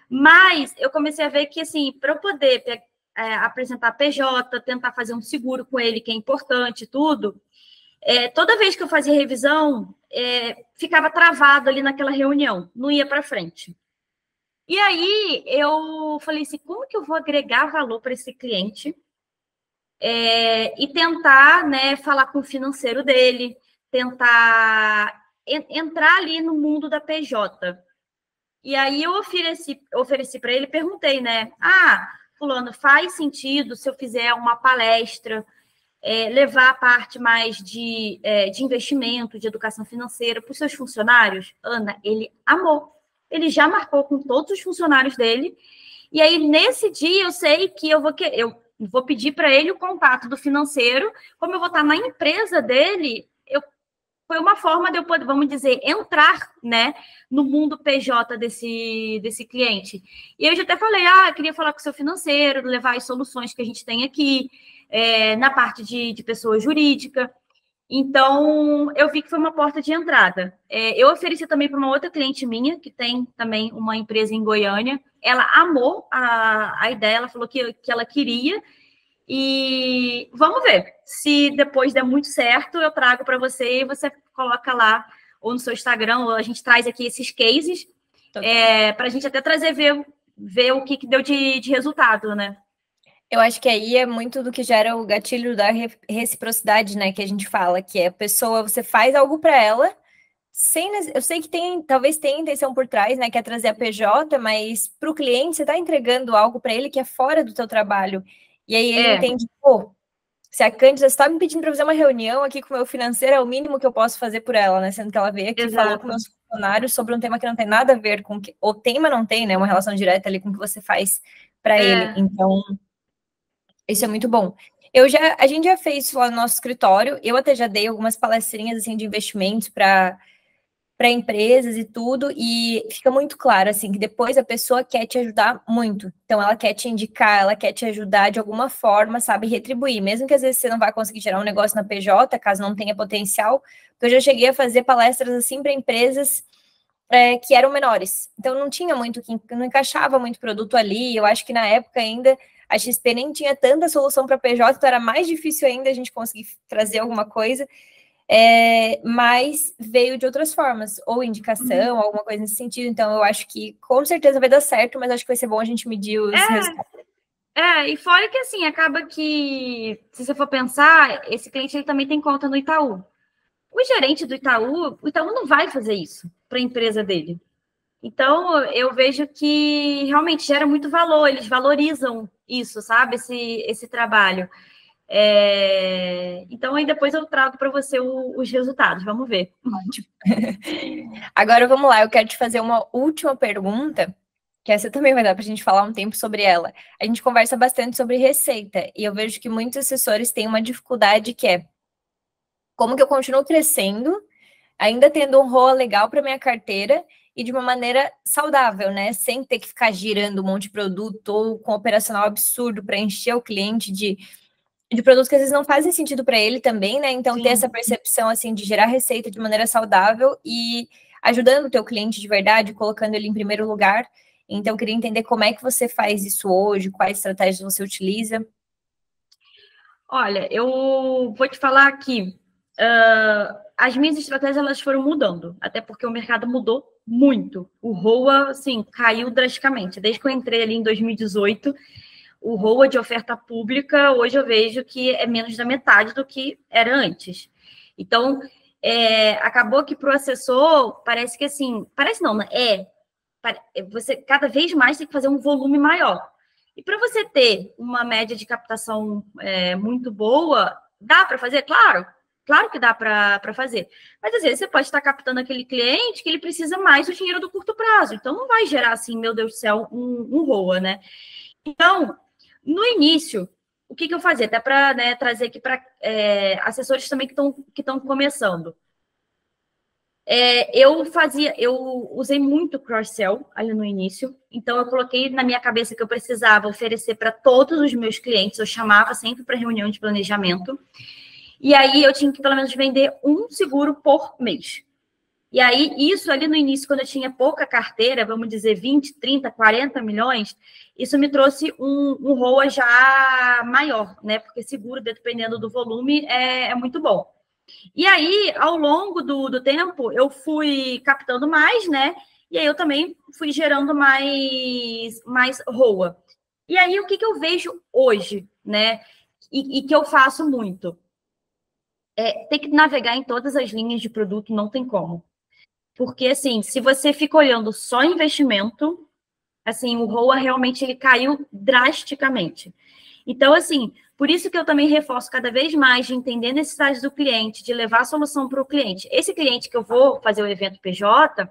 Mas eu comecei a ver que, assim, para eu poder apresentar a PJ, tentar fazer um seguro com ele, que é importante e tudo, toda vez que eu fazia revisão, ficava travado ali naquela reunião, não ia para frente. E aí eu falei assim, como que eu vou agregar valor para esse cliente? E tentar, né, falar com o financeiro dele, tentar entrar ali no mundo da PJ. E aí eu ofereci para ele, perguntei, né? Fulano, faz sentido se eu fizer uma palestra, levar a parte mais de investimento, de educação financeira para os seus funcionários? Ana, ele amou. Ele já marcou com todos os funcionários dele. E aí, nesse dia, eu sei que eu vou pedir para ele o contato do financeiro. Como eu vou estar na empresa dele, foi uma forma de eu poder, vamos dizer, entrar, né, no mundo PJ desse cliente. E eu já até falei, queria falar com o seu financeiro, levar as soluções que a gente tem aqui, na parte de pessoa jurídica. Então, eu vi que foi uma porta de entrada. Eu ofereci também para uma outra cliente minha, que tem também uma empresa em Goiânia. Ela amou a ideia, ela falou que ela queria. E vamos ver. Se depois der muito certo, eu trago para você e você coloca lá, ou no seu Instagram, ou a gente traz aqui esses cases, para a gente até trazer, ver o que deu de resultado, né? Eu acho que aí é muito do que gera o gatilho da reciprocidade, né? Que a gente fala, que é a pessoa, você faz algo para ela, eu sei que talvez tenha intenção por trás, né? Que é trazer a PJ, mas para o cliente, você está entregando algo para ele que é fora do teu trabalho. E aí ele entende, se a Cândida está me pedindo para fazer uma reunião aqui com o meu financeiro, é o mínimo que eu posso fazer por ela, né? Sendo que ela veio aqui e falou com meus funcionários sobre um tema que não tem nada a ver com que. O tema não tem, né? Uma relação direta ali com o que você faz para ele. Então, isso é muito bom. A gente já fez isso lá no nosso escritório. Eu até já dei algumas palestrinhas assim de investimentos para empresas e tudo, e fica muito claro, assim, que depois a pessoa quer te ajudar muito. Então, ela quer te indicar, ela quer te ajudar de alguma forma, sabe, retribuir. Mesmo que às vezes você não vai conseguir gerar um negócio na PJ, caso não tenha potencial, porque eu já cheguei a fazer palestras, assim, para empresas que eram menores. Então, não tinha muito, não encaixava muito produto ali. Eu acho que na época ainda a XP nem tinha tanta solução para PJ, então era mais difícil ainda a gente conseguir trazer alguma coisa. Mas veio de outras formas, ou indicação, alguma coisa nesse sentido. Então, eu acho que com certeza vai dar certo, mas acho que vai ser bom a gente medir os resultados. E fora que, assim, acaba que, se você for pensar, esse cliente ele também tem conta no Itaú. O gerente do Itaú, o Itaú não vai fazer isso para a empresa dele. Então, eu vejo que realmente gera muito valor, eles valorizam isso, sabe? Esse trabalho. Então, aí depois eu trago para você os resultados, vamos ver. Ótimo. Agora, vamos lá, eu quero te fazer uma última pergunta, que essa também vai dar para a gente falar um tempo sobre ela. A gente conversa bastante sobre receita, e eu vejo que muitos assessores têm uma dificuldade que é como que eu continuo crescendo, ainda tendo um ROA legal para minha carteira, e de uma maneira saudável, né? Sem ter que ficar girando um monte de produto ou com um operacional absurdo para encher o cliente de produtos que às vezes não fazem sentido para ele também, né? Então, Sim. ter essa percepção, assim, de gerar receita de maneira saudável e ajudando o teu cliente de verdade, colocando ele em primeiro lugar. Então, eu queria entender como é que você faz isso hoje, quais estratégias você utiliza. Olha, eu vou te falar aqui, as minhas estratégias elas foram mudando, até porque o mercado mudou muito. O ROA, assim, caiu drasticamente. Desde que eu entrei ali em 2018, o ROA de oferta pública, hoje eu vejo que é menos da metade do que era antes. Então, acabou que para o assessor, parece que assim, parece não, né? Você cada vez mais tem que fazer um volume maior. E para você ter uma média de captação muito boa, dá para fazer? Claro que dá para fazer. Mas às vezes você pode estar captando aquele cliente que ele precisa mais do dinheiro do curto prazo. Então não vai gerar assim, meu Deus do céu, um ROA, né? Então, no início, o que eu fazia? Até para, né, trazer aqui para assessores também que estão começando. Eu usei muito cross-sell ali no início, então eu coloquei na minha cabeça que eu precisava oferecer para todos os meus clientes, eu chamava sempre para reunião de planejamento, e aí eu tinha que pelo menos vender um seguro por mês. E aí, isso ali no início, quando eu tinha pouca carteira, vamos dizer 20, 30, 40 milhões, isso me trouxe um ROA já maior, né? Porque seguro, dependendo do volume, é muito bom. E aí, ao longo do tempo, eu fui captando mais, né? E aí eu também fui gerando mais ROA. E aí, o que eu vejo hoje, né? E que eu faço muito? Tem que navegar em todas as linhas de produto, não tem como. Porque, assim, se você fica olhando só investimento, assim, o ROA realmente ele caiu drasticamente. Então, assim, por isso que eu também reforço cada vez mais de entender necessidades do cliente, de levar a solução para o cliente. Esse cliente que eu vou fazer o evento PJ,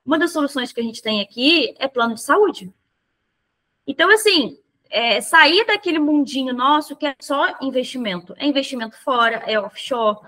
uma das soluções que a gente tem aqui é plano de saúde. Então, assim, sair daquele mundinho nosso que é só investimento. É investimento fora, é offshore,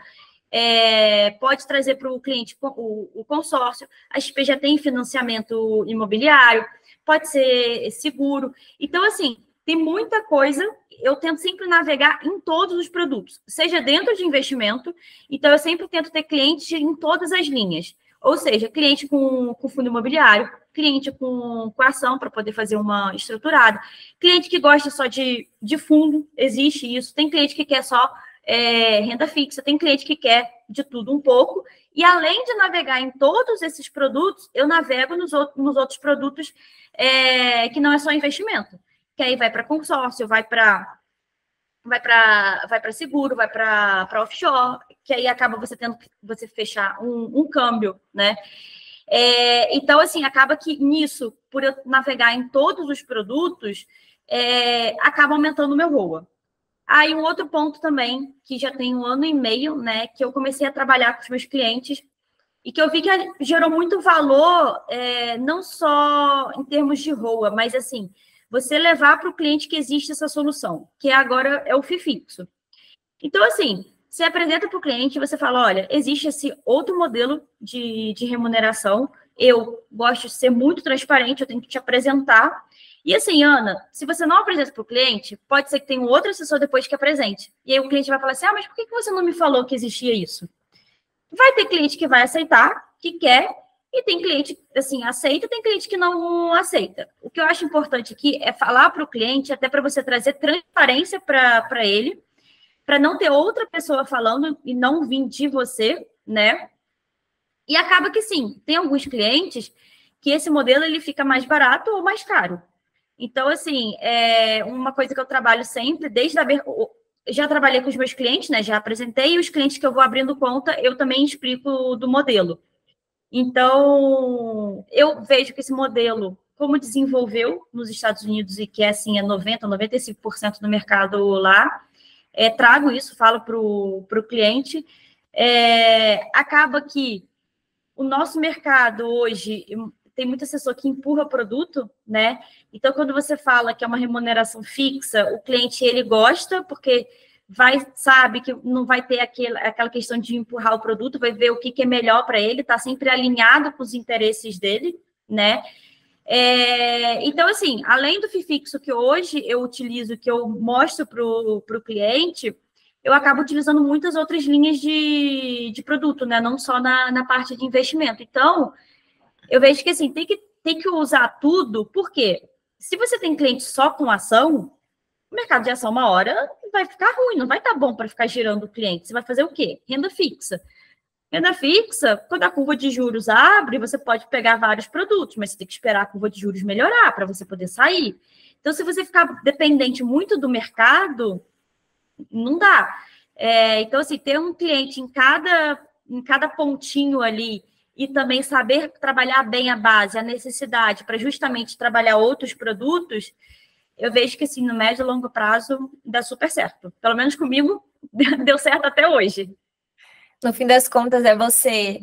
pode trazer para o cliente o consórcio, a XP já tem financiamento imobiliário, pode ser seguro. Então, assim, tem muita coisa, eu tento sempre navegar em todos os produtos, seja dentro de investimento, então eu sempre tento ter cliente em todas as linhas, ou seja, cliente com fundo imobiliário, cliente com ação para poder fazer uma estruturada, cliente que gosta só de fundo, existe isso, tem cliente que quer só renda fixa, tem cliente que quer de tudo um pouco, e além de navegar em todos esses produtos, eu navego nos outros produtos que não é só investimento, que aí vai para consórcio, vai para seguro, vai para offshore, que aí acaba você tendo que você fechar um câmbio, né? Então, assim, acaba que nisso, por eu navegar em todos os produtos, acaba aumentando o meu ROA. Aí, um outro ponto também, que já tem 1 ano e meio, né, que eu comecei a trabalhar com os meus clientes e que eu vi que gerou muito valor, não só em termos de ROA, mas, assim, você levar para o cliente que existe essa solução, que agora é o FII fixo. Então, assim, você apresenta para o cliente e você fala, olha, existe esse outro modelo de remuneração, eu gosto de ser muito transparente, eu tenho que te apresentar. E assim, Ana, se você não apresenta para o cliente, pode ser que tenha um outro assessor depois que apresente. E aí o cliente vai falar assim, mas por que você não me falou que existia isso? Vai ter cliente que vai aceitar, que quer, e tem cliente, assim, aceita, tem cliente que não aceita. O que eu acho importante aqui é falar para o cliente, até para você trazer transparência para ele, para não ter outra pessoa falando e não vir de você, né? E acaba que sim, tem alguns clientes que esse modelo ele fica mais barato ou mais caro. Então, assim, uma coisa que eu trabalho sempre, já trabalhei com os meus clientes, né? Já apresentei, e os clientes que eu vou abrindo conta, eu também explico do modelo. Então, eu vejo que esse modelo, como desenvolveu nos Estados Unidos e que assim, 95% do mercado lá, trago isso, falo para o cliente, acaba que o nosso mercado hoje tem muito assessor que empurra produto, né? Então, quando você fala que é uma remuneração fixa, o cliente, ele gosta, porque sabe que não vai ter aquela questão de empurrar o produto, vai ver o que é melhor para ele, está sempre alinhado com os interesses dele, né? Então, assim, além do FII fixo que hoje eu utilizo, que eu mostro para o cliente, eu acabo utilizando muitas outras linhas de produto, né? Não só na parte de investimento. Então, eu vejo que, assim, tem que usar tudo, porque se você tem cliente só com ação, o mercado de ação, uma hora, vai ficar ruim, não vai estar bom para ficar girando o cliente. Você vai fazer o quê? Renda fixa. Renda fixa, quando a curva de juros abre, você pode pegar vários produtos, mas você tem que esperar a curva de juros melhorar para você poder sair. Então, se você ficar dependente muito do mercado, não dá. Então, assim, ter um cliente em cada pontinho ali e também saber trabalhar bem a base, a necessidade, para justamente trabalhar outros produtos, eu vejo que, assim, no médio e longo prazo, dá super certo. Pelo menos comigo, deu certo até hoje. No fim das contas, é você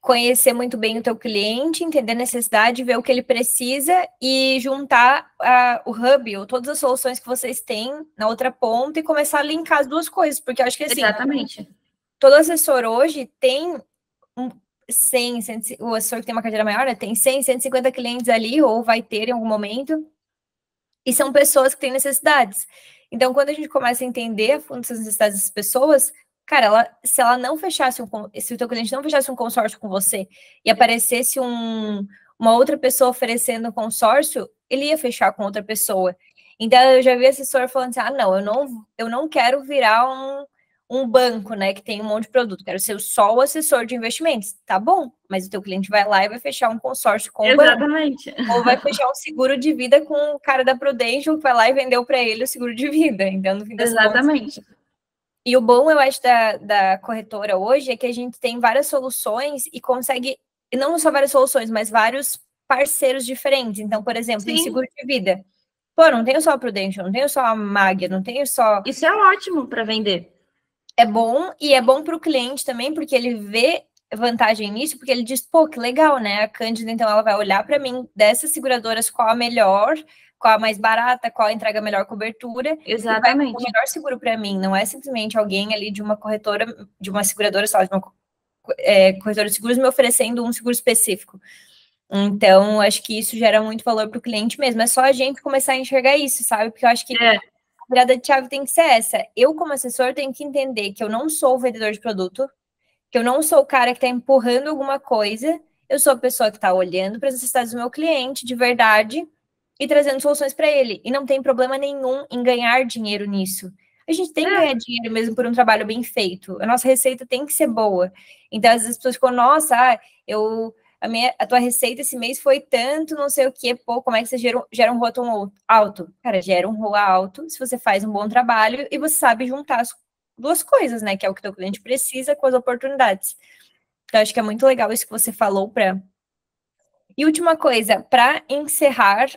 conhecer muito bem o teu cliente, entender a necessidade, ver o que ele precisa e juntar o hub ou todas as soluções que vocês têm na outra ponta e começar a linkar as duas coisas, porque eu acho que, assim, exatamente, todo assessor hoje tem 100, o assessor que tem uma carteira maior, né, tem 100, 150 clientes ali, ou vai ter em algum momento, e são pessoas que têm necessidades. Então, quando a gente começa a entender a fundo essas necessidades das pessoas, cara, se ela não fechasse se o teu cliente não fechasse um consórcio com você e aparecesse uma outra pessoa oferecendo um consórcio, ele ia fechar com outra pessoa. Então, eu já vi assessor falando assim, não, eu não quero virar um banco, né, que tem um monte de produto, quero ser só o assessor de investimentos. Tá bom, mas o teu cliente vai lá e vai fechar um consórcio com o banco. Exatamente. Ou vai fechar um seguro de vida com o cara da Prudential que vai lá e vendeu para ele o seguro de vida. Então, no fim das exatamente. Contas, e o bom, eu acho, da corretora hoje é que a gente tem várias soluções e consegue, e não só várias soluções, mas vários parceiros diferentes. Então, por exemplo, em seguro de vida. Pô, não tenho só a Prudential, não tenho só a Mag, não tenho só... Isso é ótimo para vender. É bom, e é bom para o cliente também, porque ele vê vantagem nisso, porque ele diz, pô, que legal, né? A Cândida, então, ela vai olhar para mim, dessas seguradoras, qual a melhor, qual a mais barata, qual entrega a melhor cobertura. Exatamente. E vai o melhor seguro para mim, não é simplesmente alguém ali de uma corretora, de uma seguradora só, de uma corretora de seguros me oferecendo um seguro específico. Então, acho que isso gera muito valor para o cliente mesmo. É só a gente começar a enxergar isso, sabe? Porque eu acho que a virada de chave tem que ser essa. Eu, como assessor, tenho que entender que eu não sou o vendedor de produto, que eu não sou o cara que está empurrando alguma coisa, eu sou a pessoa que está olhando para as necessidades do meu cliente, de verdade, e trazendo soluções para ele. E não tem problema nenhum em ganhar dinheiro nisso. A gente tem que ganhar dinheiro mesmo por um trabalho bem feito. A nossa receita tem que ser boa. Então, às vezes as pessoas ficam, nossa, a tua receita esse mês foi tanto, não sei o quê, pô, como é que você gera um ROA alto? Cara, gera um ROA alto se você faz um bom trabalho e você sabe juntar as duas coisas, né? Que é o que o teu cliente precisa com as oportunidades. Então, acho que é muito legal isso que você falou para... E última coisa, para encerrar,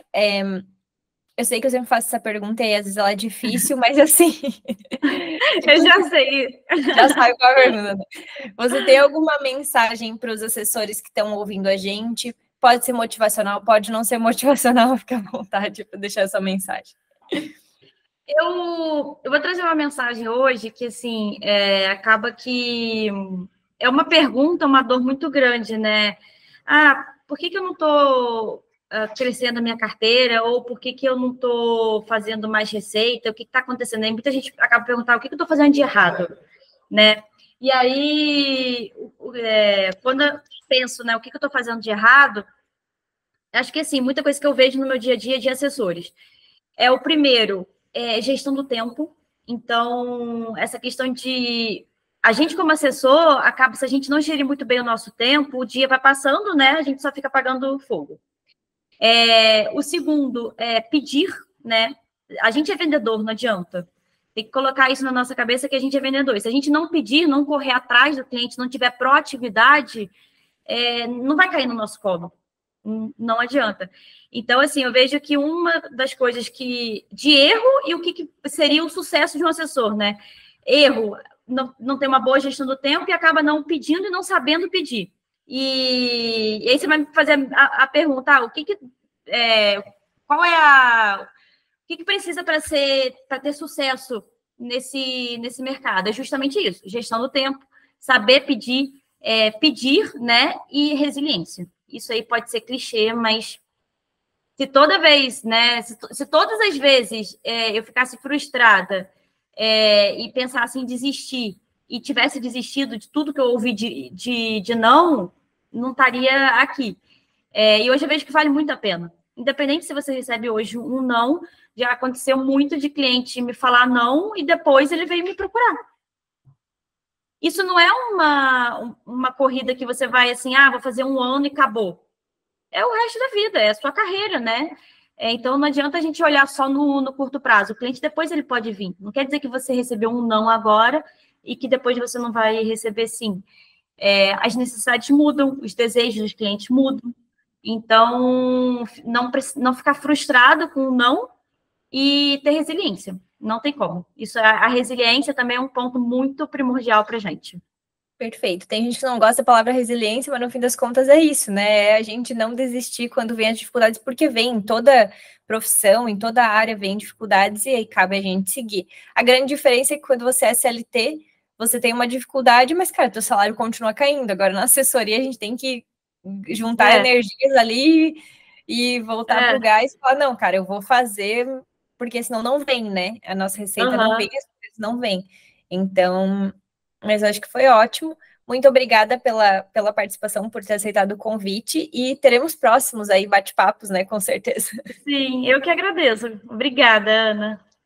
eu sei que eu sempre faço essa pergunta e às vezes ela é difícil, mas assim... eu já sei. Já sabe qual é a pergunta. Você tem alguma mensagem para os assessores que estão ouvindo a gente? Pode ser motivacional, pode não ser motivacional, fica à vontade para deixar essa mensagem. Eu vou trazer uma mensagem hoje que, assim, acaba que é uma pergunta, uma dor muito grande, né? Por que eu não estou crescendo a minha carteira? Ou por que eu não estou fazendo mais receita? O que está acontecendo? Aí muita gente acaba perguntando o que eu estou fazendo de errado, né? E aí, quando eu penso, né, o que eu estou fazendo de errado, acho que, assim, muita coisa que eu vejo no meu dia a dia de assessores. O primeiro... gestão do tempo. Então, essa questão de... A gente, como assessor, acaba, se a gente não gerir muito bem o nosso tempo, o dia vai passando, né? A gente só fica apagando fogo. O segundo é pedir, né? A gente é vendedor, não adianta. Tem que colocar isso na nossa cabeça que a gente é vendedor. Se a gente não pedir, não correr atrás do cliente, não tiver proatividade, não vai cair no nosso colo. Não adianta. Então, assim, eu vejo que uma das coisas de erro e o que seria o sucesso de um assessor, né? Erro, não tem uma boa gestão do tempo e acaba não pedindo e não sabendo pedir. E aí você vai me fazer a pergunta, o que precisa para ter sucesso nesse mercado. É justamente isso, gestão do tempo, saber pedir, né, e resiliência. Isso aí pode ser clichê, mas se toda vez, né, se todas as vezes eu ficasse frustrada e pensasse em desistir, e tivesse desistido de tudo que eu ouvi de não estaria aqui. E hoje eu vejo que vale muito a pena. Independente se você recebe hoje um não, já aconteceu muito de cliente me falar não e depois ele veio me procurar. Isso não é uma corrida que você vai assim, vou fazer 1 ano e acabou. É o resto da vida, é a sua carreira, né? Então não adianta a gente olhar só no curto prazo. O cliente depois ele pode vir. Não quer dizer que você recebeu um não agora e que depois você não vai receber sim. As necessidades mudam, os desejos dos clientes mudam. Então, não ficar frustrado com o não e ter resiliência. Não tem como. Isso, a resiliência também é um ponto muito primordial para a gente. Perfeito. Tem gente que não gosta da palavra resiliência, mas no fim das contas é isso, né? É a gente não desistir quando vem as dificuldades, porque vem em toda profissão, em toda área vem dificuldades e aí cabe a gente seguir. A grande diferença é que quando você é CLT, você tem uma dificuldade, mas, cara, teu salário continua caindo. Agora, na assessoria, a gente tem que juntar energias ali e voltar pro gás e falar, não, cara, eu vou fazer, porque senão não vem, né? A nossa receita não vem, as coisas não vêm. Então, mas acho que foi ótimo. Muito obrigada pela participação, por ter aceitado o convite, e teremos próximos aí bate-papos, né, com certeza. Sim, eu que agradeço. Obrigada, Ana.